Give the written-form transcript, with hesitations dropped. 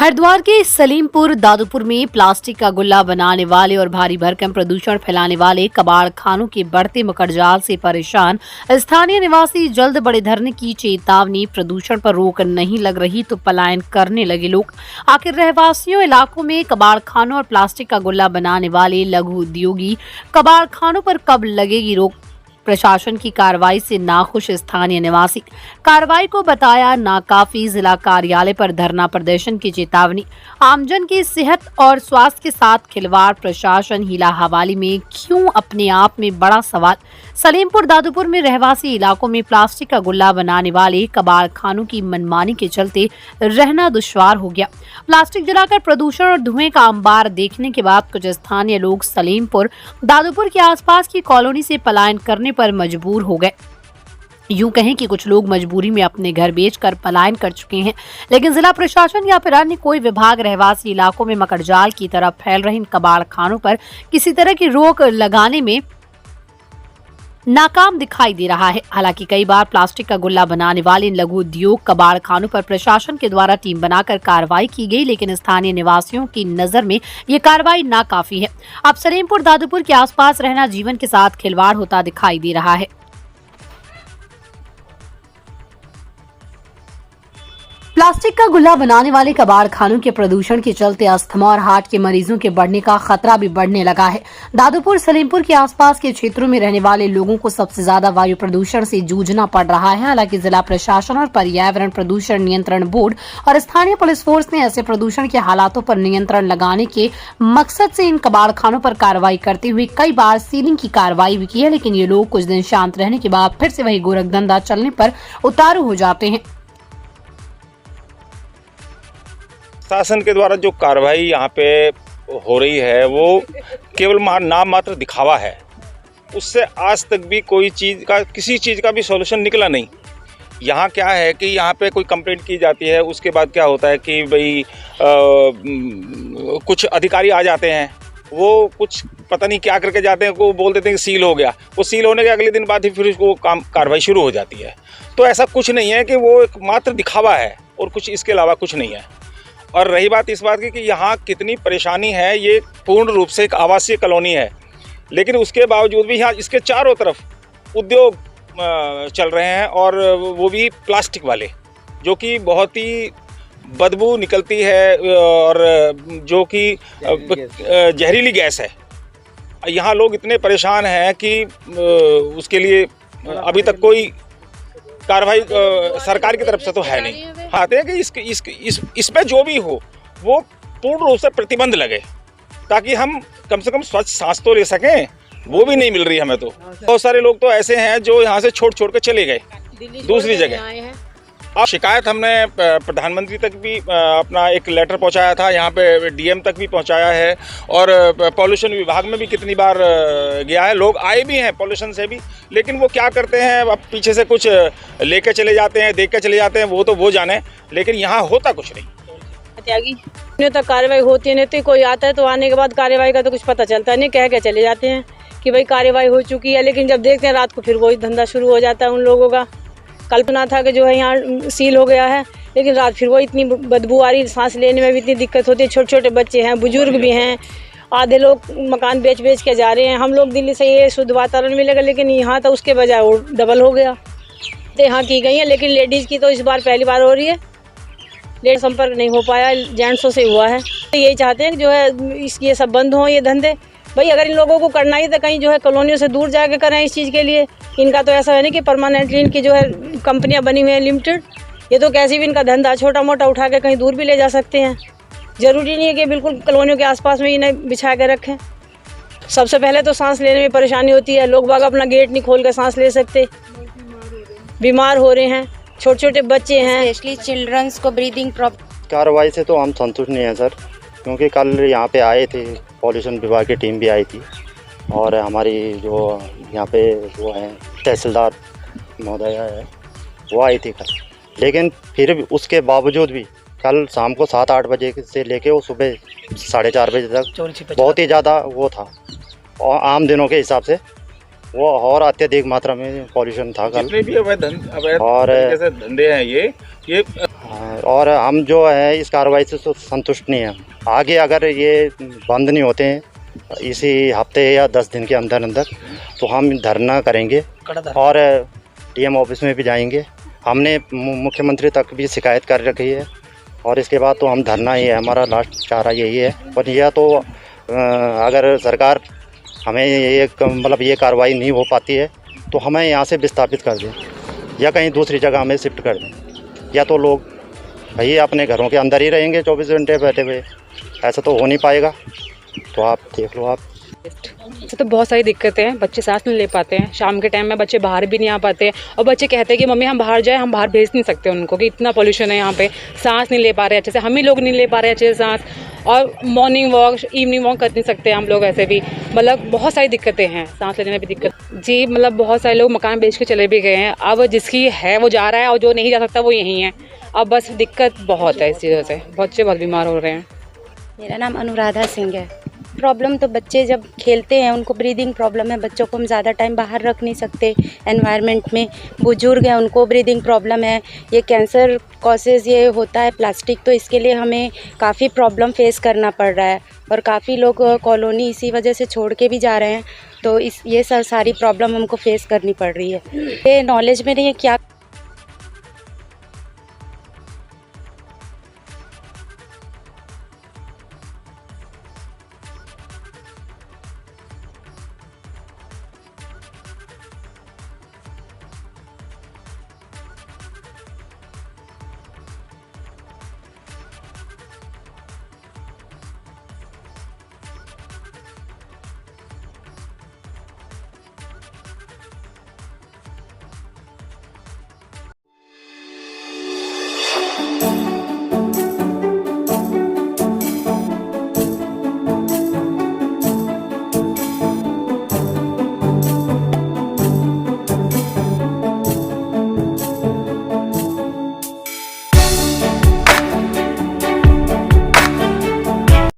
हरिद्वार के सलीमपुर दादूपुर में प्लास्टिक का गुल्ला बनाने वाले और भारी भरकम प्रदूषण फैलाने वाले कबाड़ खानों के बढ़ते मकड़जाल से परेशान स्थानीय निवासी जल्द बड़े धरने की चेतावनी। प्रदूषण पर रोक नहीं लग रही तो पलायन करने लगे लोग। आखिर रहवासियों इलाकों में कबाड़ खानों और प्लास्टिक का गुल्ला बनाने वाले लघु उद्योगी कबाड़ खानों पर कब लगेगी रोक? प्रशासन की कार्रवाई से नाखुश स्थानीय निवासी कार्रवाई को बताया नाकाफी। जिला कार्यालय पर धरना प्रदर्शन की चेतावनी। आमजन की सेहत और स्वास्थ्य के साथ खिलवाड़। प्रशासन हीला हवाली में क्यों अपने आप में बड़ा सवाल। सलीमपुर दादूपुर में रहवासी इलाकों में प्लास्टिक का गुल्ला बनाने वाले कबाड़ खानों की मनमानी के चलते रहना दुश्वार हो गया। प्लास्टिक जलाकर प्रदूषण और धुएं का अंबार देखने के बाद कुछ स्थानीय लोग सलीमपुर दादूपुर के आसपास की कॉलोनी से पलायन करने पर मजबूर हो गए। यूं कहें कि कुछ लोग मजबूरी में अपने घर बेचकर पलायन कर चुके हैं, लेकिन जिला प्रशासन या फिर अन्य कोई विभाग रहवासी इलाकों में मकड़जाल की तरह फैल रहे इन कबाड़ खानों पर किसी तरह की रोक लगाने में नाकाम दिखाई दे रहा है। हालांकि कई बार प्लास्टिक का गुल्ला बनाने वाले इन लघु उद्योग कबाड़ खानों पर प्रशासन के द्वारा टीम बनाकर कार्रवाई की गई, लेकिन स्थानीय निवासियों की नजर में ये कार्रवाई नाकाफी है। अब सलीमपुर दादूपुर के आसपास रहना जीवन के साथ खिलवाड़ होता दिखाई दे रहा है। प्लास्टिक का गुल्ला बनाने वाले कबाड़ खानों के प्रदूषण के चलते अस्थमा और हार्ट के मरीजों के बढ़ने का खतरा भी बढ़ने लगा है। दादूपुर सलीमपुर के आसपास के क्षेत्रों में रहने वाले लोगों को सबसे ज्यादा वायु प्रदूषण से जूझना पड़ रहा है। हालांकि जिला प्रशासन और पर्यावरण प्रदूषण नियंत्रण बोर्ड और स्थानीय पुलिस फोर्स ने ऐसे प्रदूषण के हालातों पर नियंत्रण लगाने के मकसद से इन कबाड़ खानों पर कार्रवाई करते हुए कई बार सीलिंग की कार्रवाई भी की है, लेकिन ये लोग कुछ दिन शांत रहने के बाद फिर से वही गोरखधंधा चलने पर उतारू हो जाते हैं। शासन के द्वारा जो कार्रवाई यहाँ पे हो रही है वो केवल नाम मात्र दिखावा है। उससे आज तक भी कोई चीज़ का किसी चीज़ का भी सॉल्यूशन निकला नहीं। यहाँ क्या है कि यहाँ पे कोई कंप्लेंट की जाती है, उसके बाद क्या होता है कि भाई कुछ अधिकारी आ जाते हैं, वो कुछ पता नहीं क्या करके जाते हैं, वो बोल देते हैं कि सील हो गया। वो सील होने के अगले दिन बाद ही फिर उसको कार्रवाई शुरू हो जाती है। तो ऐसा कुछ नहीं है कि वो एक मात्र दिखावा है और कुछ इसके अलावा कुछ नहीं है। और रही बात इस बात की कि यहाँ कितनी परेशानी है, ये पूर्ण रूप से एक आवासीय कॉलोनी है, लेकिन उसके बावजूद भी यहाँ इसके चारों तरफ उद्योग चल रहे हैं और वो भी प्लास्टिक वाले, जो कि बहुत ही बदबू निकलती है और जो कि जहरीली गैस है। यहाँ लोग इतने परेशान हैं कि उसके लिए अभी तक कोई कार्रवाई सरकार की तरफ से तो है नहीं। आते हैं कि इस पे जो भी हो वो पूर्ण रूप से प्रतिबंध लगे, ताकि हम कम से कम स्वच्छ सांस तो ले सकें। वो भी नहीं मिल रही हमें। तो बहुत सारे लोग तो ऐसे हैं जो यहाँ से छोड़ के चले गए दूसरी जगह। अब शिकायत हमने प्रधानमंत्री तक भी अपना एक लेटर पहुंचाया था, यहाँ पे डीएम तक भी पहुंचाया है और पॉल्यूशन विभाग में भी कितनी बार गया है। लोग आए भी हैं पॉल्यूशन से भी, लेकिन वो क्या करते हैं, अब पीछे से कुछ लेके चले जाते हैं, देख के चले जाते हैं, वो तो वो जाने, लेकिन यहाँ होता कुछ नहीं। त्यागी नहीं तो कार्रवाई होती है, नहीं तो कोई आता है तो आने के बाद कार्रवाई का तो कुछ पता चलता नहीं, कह के चले जाते हैं कि भाई कार्रवाई हो चुकी है, लेकिन जब देखते हैं रात को फिर वही धंधा शुरू हो जाता है उन लोगों का। कल्पना था कि जो है यहाँ सील हो गया है, लेकिन रात फिर वो इतनी बदबू आ रही, सांस लेने में भी इतनी दिक्कत होती है। छोटे छोटे बच्चे हैं, बुजुर्ग भी हैं, आधे लोग मकान बेच के जा रहे हैं। हम लोग दिल्ली से ये शुद्ध वातावरण मिलेगा, लेकिन यहाँ तो उसके बजाय वो डबल हो गया। तो यहाँ की गई है, लेकिन लेडीज़ की तो इस बार पहली बार हो रही है। लेडीज संपर्क नहीं हो पाया, जेंट्सों से हुआ है। तो यही चाहते हैं कि जो है ये सब बंद हों ये धंधे। भाई अगर इन लोगों को करना ही तो कहीं जो है कॉलोनियों से दूर जाके करें इस चीज़ के लिए। इनका तो ऐसा है नहीं कि परमानेंटली इनकी जो है कंपनियां बनी हुई हैं लिमिटेड। ये तो कैसे भी इनका धंधा छोटा मोटा उठा के कहीं दूर भी ले जा सकते हैं। ज़रूरी नहीं है कि बिल्कुल कॉलोनियों के आसपास में इन्हें बिछा के रखें। सबसे पहले तो सांस लेने में परेशानी होती है, लोग बाग अपना गेट नहीं खोल कर सांस ले सकते, बीमार हो रहे हैं, छोटे छोटे बच्चे हैं, स्पेशली चिल्ड्रंस को ब्रीदिंग प्रॉब्लम। कार्रवाई से तो हम संतुष्ट नहीं हैं सर, क्योंकि कल यहाँ पे आए थे, पॉल्यूशन विभाग की टीम भी आई थी और हमारी जो यहाँ पे वो है तहसीलदार महोदया है वो आई थी कल। लेकिन फिर भी उसके बावजूद भी कल शाम को 7-8 बजे से लेके वो सुबह 4:30 बजे तक बहुत ही ज़्यादा वो था, और आम दिनों के हिसाब से वो और अत्यधिक मात्रा में पॉल्यूशन था कल। जितने भी अवैध और धंधे हैं ये और हम जो है इस कार्रवाई से तो संतुष्ट नहीं हैं। आगे अगर ये बंद नहीं होते हैं इसी हफ्ते या 10 दिन के अंदर अंदर तो हम धरना करेंगे और डीएम ऑफिस में भी जाएंगे। हमने मुख्यमंत्री तक भी शिकायत कर रखी है और इसके बाद तो हम धरना ही है, हमारा लास्ट चारा यही है। और यह तो अगर सरकार हमें ये मतलब ये कार्रवाई नहीं हो पाती है तो हमें यहाँ से विस्थापित कर दें या कहीं दूसरी जगह हमें शिफ्ट कर दें, या तो लोग भाई अपने घरों के अंदर ही रहेंगे 24 घंटे बैठे हुए। ऐसा तो हो नहीं पाएगा। तो आप देख लो। आप तो बहुत सारी दिक्कतें हैं, बच्चे सांस नहीं ले पाते हैं, शाम के टाइम में बच्चे बाहर भी नहीं आ पाते हैं और बच्चे कहते हैं कि मम्मी हम बाहर जाए, हम बाहर भेज नहीं सकते उनको कि इतना पोल्यूशन है यहाँ पे, सांस नहीं ले पा रहे अच्छे से, हम ही लोग नहीं ले पा रहे अच्छे से सांस, और मॉर्निंग वॉक इवनिंग वॉक कर नहीं सकते हम लोग ऐसे भी, मतलब बहुत सारी दिक्कतें हैं, सांस लेने में भी दिक्कत जी। मतलब बहुत सारे लोग मकान बेच के चले भी गए हैं, अब जिसकी है वो जा रहा है और जो नहीं जा सकता वो यहीं है। अब बस दिक्कत बहुत है इस चीज़ों से, बच्चे बहुत बीमार हो रहे हैं। मेरा नाम अनुराधा सिंह है। प्रॉब्लम तो बच्चे जब खेलते हैं उनको ब्रीदिंग प्रॉब्लम है, बच्चों को हम ज़्यादा टाइम बाहर रख नहीं सकते एनवायरनमेंट में। बुजुर्ग हैं उनको ब्रीदिंग प्रॉब्लम है, ये कैंसर कॉजेज़ ये होता है प्लास्टिक, तो इसके लिए हमें काफ़ी प्रॉब्लम फेस करना पड़ रहा है और काफ़ी लोग कॉलोनी इसी वजह से छोड़ के भी जा रहे हैं। तो ये सारी प्रॉब्लम हमको फेस करनी पड़ रही है। ये नॉलेज में नहीं है क्या